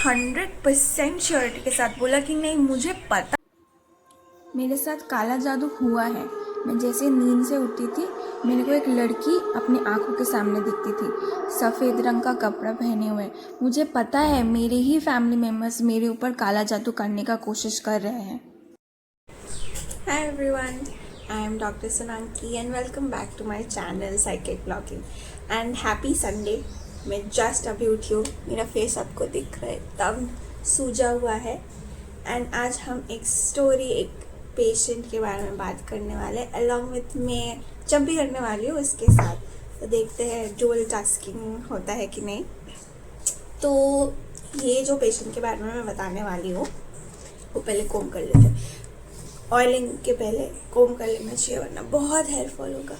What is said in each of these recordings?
100% surety के साथ बोला कि नहीं, मुझे पता मेरे साथ काला जादू हुआ है। मैं जैसे नींद से उठी थी, मेरे को एक लड़की अपनी आंखों के सामने दिखती थी, सफ़ेद रंग का कपड़ा पहने हुए। मुझे पता है मेरे ही फैमिली मेम्बर्स मेरे ऊपर काला जादू करने का कोशिश कर रहे हैं। Hi everyone, I am Dr. Sonanki and welcome back to my channel Psychic Blogging and happy Sunday। मैं जस्ट अभी उठी हूँ, मेरा फेस आपको दिख रहा है, एकदम सूजा हुआ है। एंड आज हम एक स्टोरी, एक पेशेंट के बारे में बात करने वाले अलॉन्ग विथ मैं जब भी करने वाली हूँ उसके साथ। तो देखते हैं डुअल टास्किंग होता है कि नहीं। तो ये जो पेशेंट के बारे में मैं बताने वाली हूँ वो पहले कोम कर लेते हैं। ऑयलिंग के पहले कोम कर लेना चाहिए वरना बहुत हेयर फॉल होगा।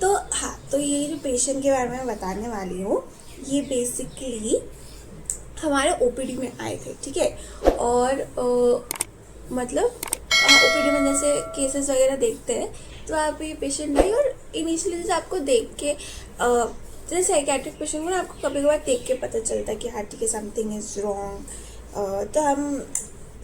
तो हाँ, तो ये जो पेशेंट के बारे में मैं बताने वाली हूँ, ये बेसिकली हमारे ओपीडी में आए थे, ठीक है। और मतलब ओपीडी में जैसे केसेस वगैरह देखते हैं, तो आप ये पेशेंट आई और इनिशियली जैसे आपको देख के जैसे साइकेट्रिक पेशेंट को ना आपको कभी कभार देख के पता चलता है कि हाँ ठीक है, समथिंग इज रॉन्ग। तो हम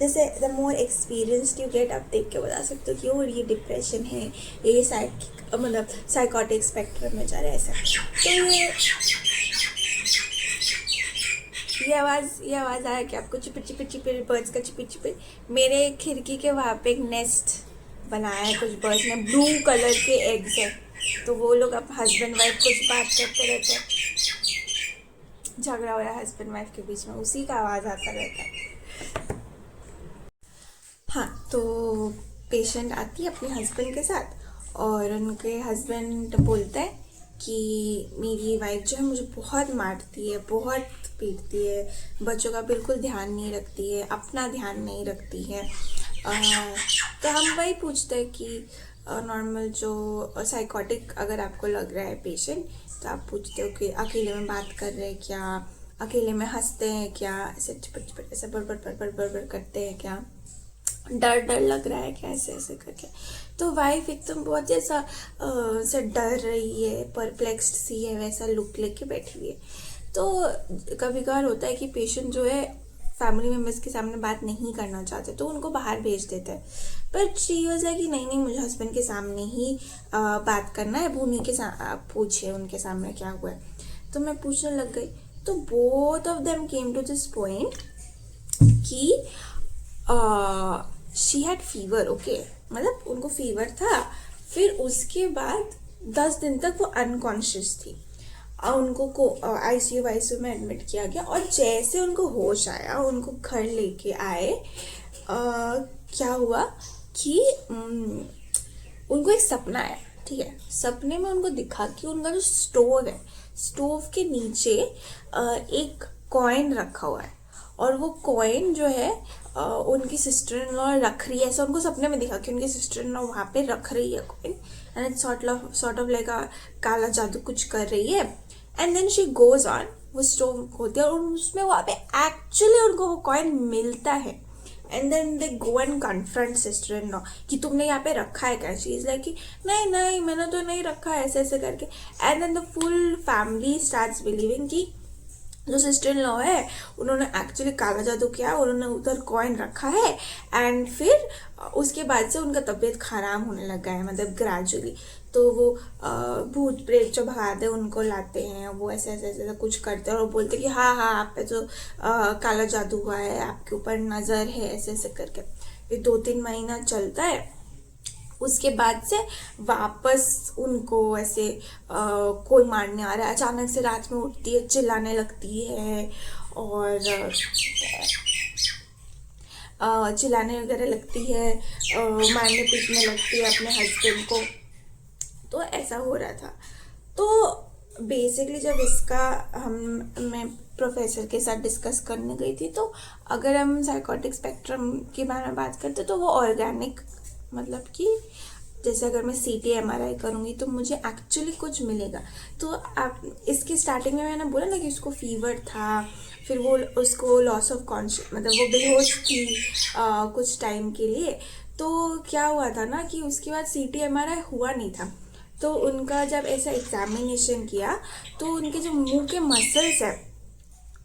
जैसे the more experienced you get, आप देख के बता सकते हो कि और ये डिप्रेशन है, ये मतलब साइकोटिक स्पेक्ट्रम में जा रहा है ऐसा। तो ये आवाज़ आया कि आपको चिपिर चिपिर चिपिर बर्ड्स का चिपिर चिपिर। मेरे खिड़की के वहाँ पे एक नेस्ट बनाया है कुछ बर्ड्स ने, ब्लू कलर के एग्स है। तो वो लोग अब हस्बैंड वाइफ कुछ बात करते रहते हैं, झगड़ा हो रहा है हस्बैंड वाइफ के बीच में, उसी का आवाज़ आता रहता है। हाँ, तो पेशेंट आती है अपने हस्बैंड के साथ और उनके हस्बैंड बोलते हैं कि मेरी वाइफ जो है मुझे बहुत मारती है, बहुत पीटती है, बच्चों का बिल्कुल ध्यान नहीं रखती है, अपना ध्यान नहीं रखती है। तो हम वही पूछते हैं कि नॉर्मल जो साइकोटिक अगर आपको लग रहा है पेशेंट, तो आप पूछते हो कि अकेले में बात कर रहे हैं क्या, अकेले में हंसते हैं क्या, ऐसे चिपट चिपट ऐसे बड़ करते हैं क्या, डर डर लग रहा है क्या, ऐसे ऐसे करके। तो वाइफ एकदम बहुत जैसा से डर रही है, परप्लेक्स्ड सी है, वैसा लुक लेके बैठी हुई है। तो कभी कभार होता है कि पेशेंट जो है फैमिली मेम्बर्स के सामने बात नहीं करना चाहते, तो उनको बाहर भेज देते हैं। पर शी वाज लाइक कि नहीं, मुझे हस्बैंड के सामने ही बात करना है, उन्हीं के पूछे उनके सामने क्या हुआ है। तो मैं पूछने लग गई, तो both of them came to this point कि शी हैड फीवर, ओके, मतलब उनको फीवर था। फिर उसके बाद 10 दिन तक वो अनकॉन्शियस थी। उनको आईसीयू में एडमिट किया गया और जैसे उनको होश आया, उनको घर लेके आए। क्या हुआ कि उनको एक सपना आया, ठीक है। सपने में उनको दिखा कि उनका जो स्टोव है, स्टोव के नीचे एक कॉइन रखा हुआ है और वो कॉइन जो है उनकी सिस्टर इन लॉ रख रही है। ऐसा उनको सपने में दिखा कि उनकी सिस्टर इन लॉ वहाँ पे रख रही है coin, and it's sort of like काला जादू कुछ कर रही है। And then she goes on, वो स्टोव होती है और उसमें वहाँ पे एक्चुअली उनको वो कॉइन मिलता है। And then they go and confront sister in law कि तुमने यहाँ पे रखा है क्या। शी इज लाइक कि नहीं नहीं, मैंने तो नहीं रखा है, ऐसे ऐसे करके। And then the full family starts believing कि जो सिस्टर इन लॉ है उन्होंने एक्चुअली काला जादू किया, उन्होंने उधर कॉइन रखा है। एंड फिर उसके बाद से उनका तबीयत खराब होने लगा है, मतलब ग्रेजुअली। तो वो भूत प्रेत जो भगाते हैं उनको लाते हैं, वो ऐसे ऐसे ऐसे कुछ करते हैं और बोलते हैं कि हाँ हाँ आप पे जो काला जादू हुआ है, आपके ऊपर नज़र है, ऐसे ऐसे करके। ये 2-3 महीना चलता है। उसके बाद से वापस उनको ऐसे कोई मारने आ रहा है, अचानक से रात में उठती है, चिल्लाने लगती है और चिल्लाने वगैरह लगती है, मारने पीटने लगती है अपने हस्बैंड को। तो ऐसा हो रहा था। तो बेसिकली जब इसका मैं प्रोफेसर के साथ डिस्कस करने गई थी, तो अगर हम साइकोटिक स्पेक्ट्रम के बारे में बात करते तो वो ऑर्गेनिक, मतलब कि जैसे अगर मैं CT-MRI करूँगी तो मुझे एक्चुअली कुछ मिलेगा। तो आप इसके स्टार्टिंग में मैंने बोला ना कि उसको फीवर था, फिर वो उसको लॉस ऑफ कॉन्शियस, मतलब वो बेहोश थी कुछ टाइम के लिए। तो क्या हुआ था ना कि उसके बाद CT-MRI हुआ नहीं था। तो उनका जब ऐसा एग्जामिनेशन किया तो उनके जो मुंह के मसल्स है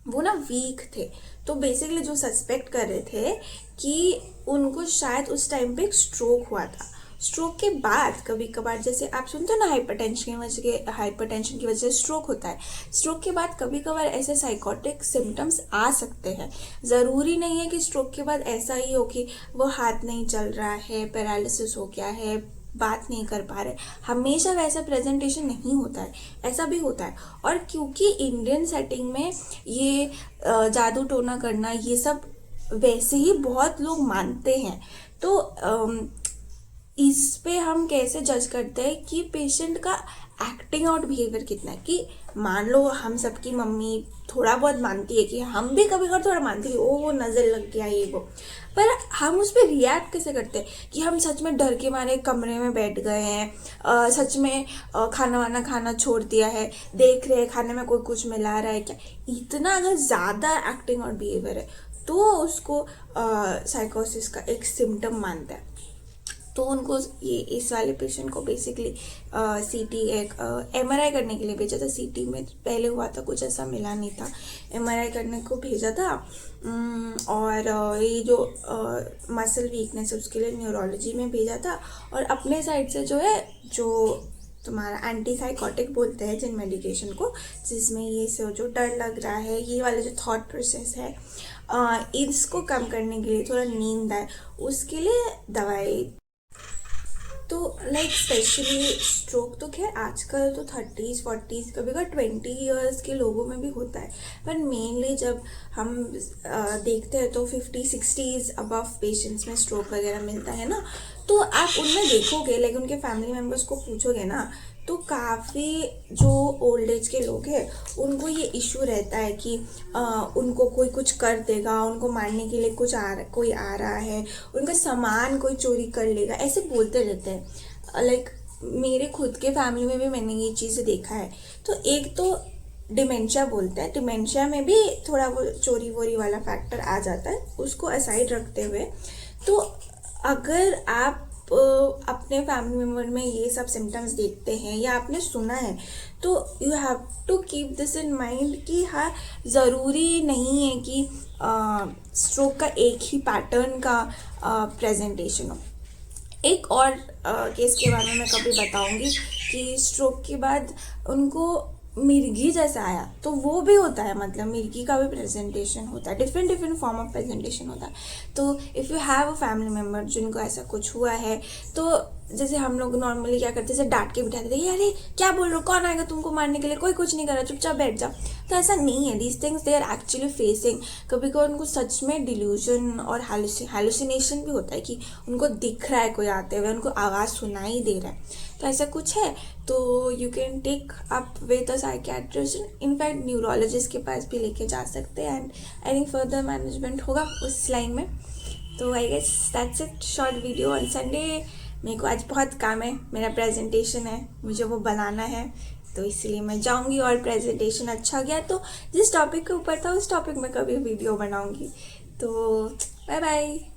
वो ना वीक थे। तो बेसिकली जो सस्पेक्ट कर रहे थे कि उनको शायद उस टाइम पे एक स्ट्रोक हुआ था। स्ट्रोक के बाद कभी कभार, जैसे आप सुनते हो ना हाइपरटेंशन की वजह से स्ट्रोक होता है, स्ट्रोक के बाद कभी कभार ऐसे साइकोटिक सिम्टम्स आ सकते हैं। ज़रूरी नहीं है कि स्ट्रोक के बाद ऐसा ही हो कि वो हाथ नहीं चल रहा है, पैरालिसिस हो गया है, बात नहीं कर पा रहे। हमेशा वैसा प्रेजेंटेशन नहीं होता है, ऐसा भी होता है। और क्योंकि इंडियन सेटिंग में ये जादू टोना करना ये सब वैसे ही बहुत लोग मानते हैं, तो इस पे हम कैसे जज करते हैं कि पेशेंट का एक्टिंग आउट बिहेवियर कितना है। कि मान लो हम सबकी मम्मी थोड़ा बहुत मानती है, कि हम भी कभी कभी थोड़ा मानते हैं, ओ वो नज़र लग गया ये वो, पर हम उस पर रिएक्ट कैसे करते हैं कि हम सच में डर के मारे कमरे में बैठ गए हैं, सच में खाना वाना खाना छोड़ दिया है, देख रहे हैं खाने में कोई कुछ मिला रहा है क्या। इतना अगर ज़्यादा एक्टिंग और बिहेवियर है तो उसको साइकोसिस का एक सिम्टम मानता है। तो उनको ये इस वाले पेशेंट को बेसिकली सीटी एक एमआरआई करने के लिए भेजा था। सीटी में पहले हुआ था, कुछ ऐसा मिला नहीं था, एमआरआई करने को भेजा था। और ये जो मसल वीकनेस है उसके लिए न्यूरोलॉजी में भेजा था। और अपने साइड से जो है, जो तुम्हारा एंटी साइकोटिक बोलते हैं जिन मेडिकेशन को, जिसमें ये जो डर लग रहा है, ये वाला जो थॉट प्रोसेस है, इसको कम करने के लिए, थोड़ा नींद आए उसके लिए दवाई। तो लाइक स्पेशली स्ट्रोक तो खैर आजकल तो 30s 40s कभी कभी 20 ईयर्स के लोगों में भी होता है, पर मेनली जब हम देखते हैं तो 50 60s अबव पेशेंट्स में स्ट्रोक वगैरह मिलता है ना। तो आप उनमें देखोगे, लाइक उनके फैमिली मेम्बर्स को पूछोगे ना, तो काफ़ी जो ओल्ड एज के लोग हैं उनको ये इशू रहता है कि उनको कोई कुछ कर देगा, उनको मारने के लिए कोई आ रहा है, उनका सामान कोई चोरी कर लेगा, ऐसे बोलते रहते हैं। लाइक मेरे खुद के फैमिली में भी मैंने ये चीज़ देखा है। तो एक तो डिमेंशिया बोलते हैं, डिमेंशिया में भी थोड़ा वो चोरी वोरी वाला फैक्टर आ जाता है, उसको असाइड रखते हुए। तो अगर आप अपने फैमिली मेम्बर में ये सब सिम्टम्स देखते हैं या आपने सुना है, तो you have to keep this in mind कि हाँ, ज़रूरी नहीं है कि स्ट्रोक का एक ही पैटर्न का प्रेजेंटेशन हो। एक और केस के बारे में मैं कभी बताऊंगी कि स्ट्रोक के बाद उनको मिर्गी जैसा आया, तो वो भी होता है, मतलब मिर्गी का भी प्रेजेंटेशन होता है, डिफरेंट फॉर्म ऑफ प्रेजेंटेशन होता है। तो if you have a family member जिनको ऐसा कुछ हुआ है, तो जैसे हम लोग नॉर्मली क्या करते हैं, जैसे डांट के बिठाते थे, अरे क्या बोल रहे हो, कौन आएगा तुमको मारने के लिए, कोई कुछ नहीं कर रहा, चुपचाप बैठ जाओ। तो ऐसा नहीं है, these things they are actually facing. कभी कभी उनको सच में डिल्यूजन और हेलुसिनेशन भी होता है कि उनको दिख रहा है कोई आते हुए, उनको आवाज़ सुनाई दे रहा है। तो ऐसा कुछ है तो you can take up with a psychiatrist, in fact neurologist के पास भी लेके जा सकते हैं, and I think further management होगा उस लाइन में। तो I guess that's it, short video on Sunday. मेरे को आज बहुत काम है, मेरा प्रेजेंटेशन है, मुझे वो बनाना है, तो इसलिए मैं जाऊंगी। और प्रेजेंटेशन अच्छा गया तो जिस टॉपिक के ऊपर था उस टॉपिक में कभी वीडियो बनाऊंगी। तो बाय बाय।